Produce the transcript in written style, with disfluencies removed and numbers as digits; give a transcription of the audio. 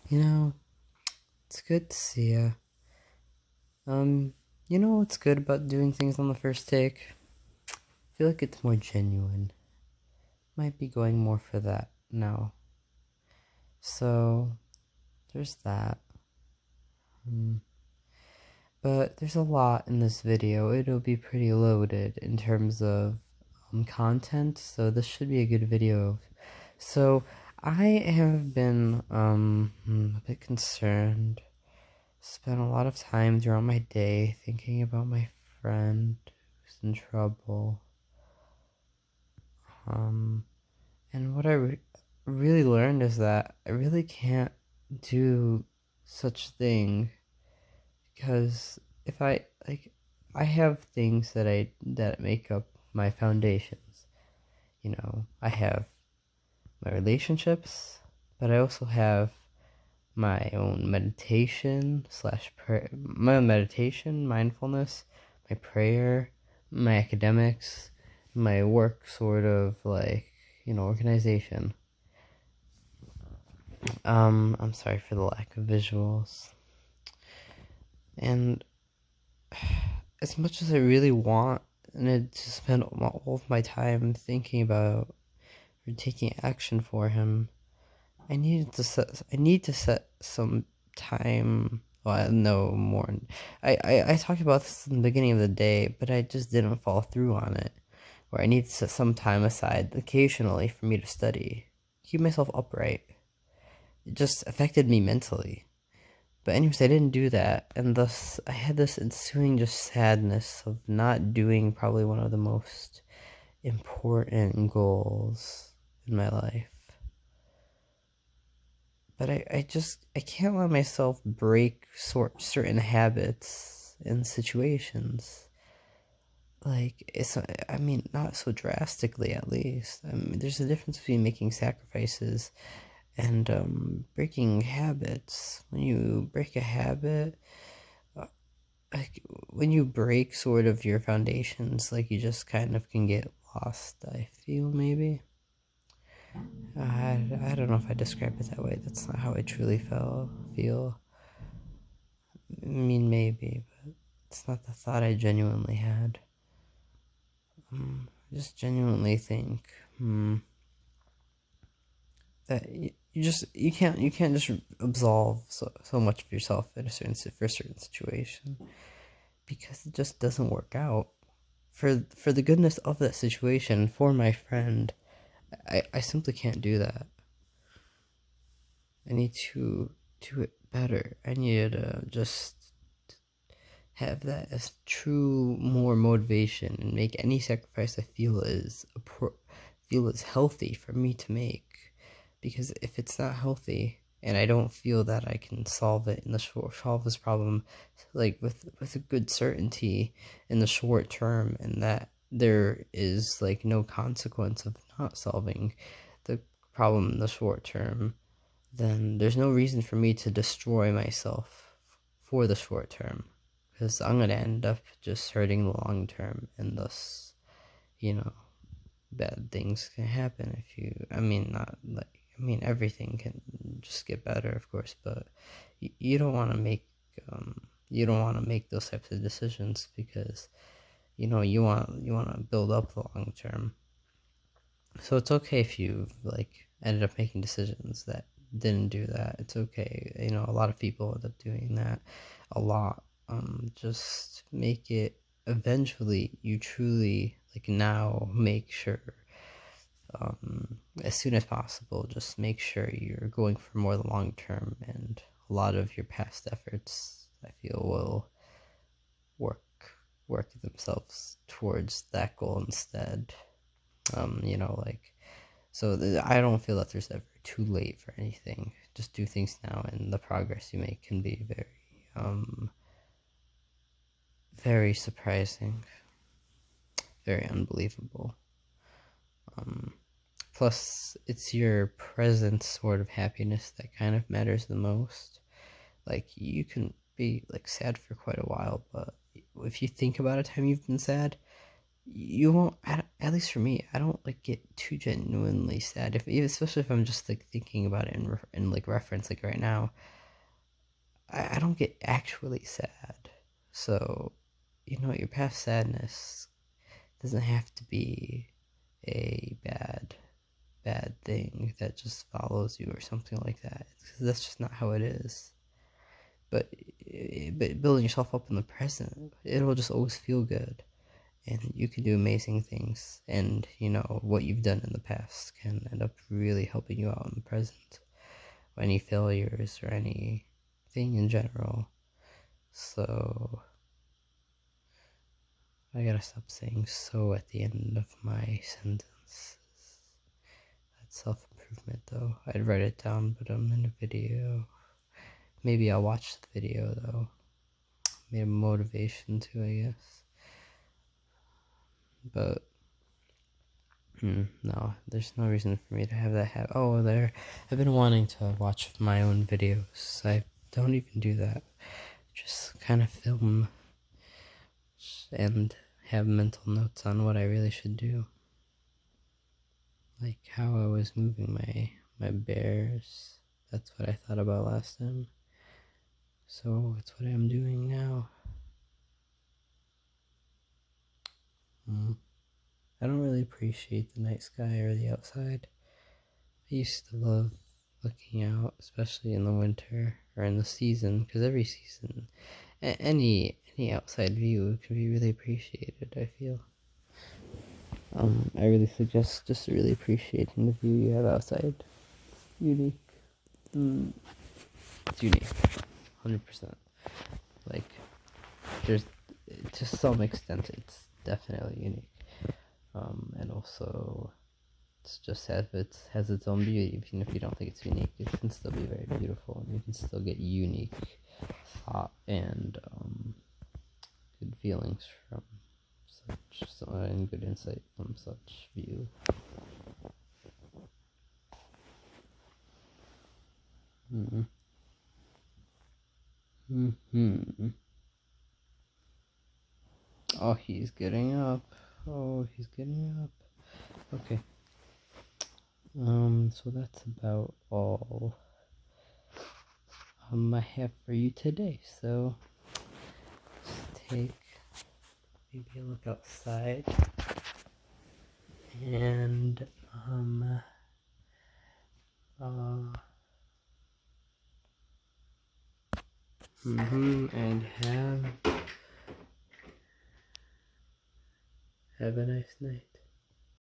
You know, it's good to see ya. You know what's good about doing things on the first take? I feel like it's more genuine. Might be going more for that now. So, there's that. Hmm. But there's a lot in this video. It'll be pretty loaded in terms of content, so this should be a good video. So, I have been a bit concerned. Spent a lot of time throughout my day thinking about my friend who's in trouble. Um, and what I really learned is that I really can't do such thing because if I have things that make up my foundations. I have my relationships, but I also have my own meditation slash prayer, my own meditation, mindfulness, my prayer, my academics, my work sort of organization. I'm sorry for the lack of visuals. And as much as I really want to spend all of my time thinking about or taking action for him, I need to set some time. Well, no more. I talked about this in the beginning of the day, but I just didn't follow through on it. Where I need to set some time aside occasionally for me to study, keep myself upright. It just affected me mentally. But anyways, I didn't do that, and thus I had this ensuing just sadness of not doing probably one of the most important goals in my life. But I can't let myself break certain habits and situations. I mean, not so drastically at least. I mean, there's a difference between making sacrifices and breaking habits. When you break a habit, uh, like when you break sort of your foundations, like you just kind of can get lost. I feel maybe. I don't know if I describe it that way. That's not how I truly feel. I mean, maybe, but it's not the thought I genuinely had. I just genuinely think that you can't just absolve so much of yourself in a certain situation because it just doesn't work out. For the goodness of that situation, for my friend, I simply can't do that. I need to do it better. I need to just have that as true more motivation and make any sacrifice I feel is healthy for me to make. Because if it's not healthy and I don't feel that I can solve this problem like with a good certainty in the short term, and that there is like no consequence of not solving the problem in the short term, then there's no reason for me to destroy myself for the short term, because I'm gonna end up just hurting the long term, and thus, you know, bad things can happen if you. I mean, not like I mean everything can just get better, of course, but you don't want to make you don't want to make those types of decisions because you want to build up the long term. So it's okay if you like ended up making decisions that didn't do that. It's okay. A lot of people end up doing that a lot. Just make it eventually you truly like now make sure as soon as possible, just make sure you're going for more the long term, and a lot of your past efforts I feel will work work themselves towards that goal instead. Like so I don't feel that there's ever too late for anything. Just do things now, and the progress you make can be very surprising, very unbelievable. Um, Plus, it's your present sort of happiness that kind of matters the most. Like you can be like sad for quite a while, but if you think about a time you've been sad, you won't. at least for me, I don't like get too genuinely sad, especially if I'm just like thinking about it in like reference, like right now. I don't get actually sad. So, your past sadness doesn't have to be a bad thing that just follows you or something like that. Because that's just not how it is. But building yourself up in the present, it'll just always feel good, and you can do amazing things. And what you've done in the past can end up really helping you out in the present. Any failures or anything in general. So I gotta stop saying "so" at the end of my sentences. That's self-improvement, though. I'd write it down, but I'm in a video. Maybe I'll watch the video, though. Maybe motivation too, I guess. But no, there's no reason for me to have that habit. Oh, I've been wanting to watch my own videos. I don't even do that. Just kind of film and have mental notes on what I really should do. Like how I was moving my bears. That's what I thought about last time. So it's what I'm doing now. I don't really appreciate the night sky or the outside. I used to love looking out, especially in the winter or in the season, because every season, any outside view can be really appreciated, I feel. I really suggest just really appreciating the view you have outside. Unique. It's unique. 100%. Like, there's, to some extent, it's definitely unique. And also, it's just has its own beauty. Even if you don't think it's unique, it can still be very beautiful, and you can still get unique thought and good feelings from and good insight from such view. Oh, he's getting up. Okay. So that's about all I have for you today. So let's take maybe a look outside and and have a nice night.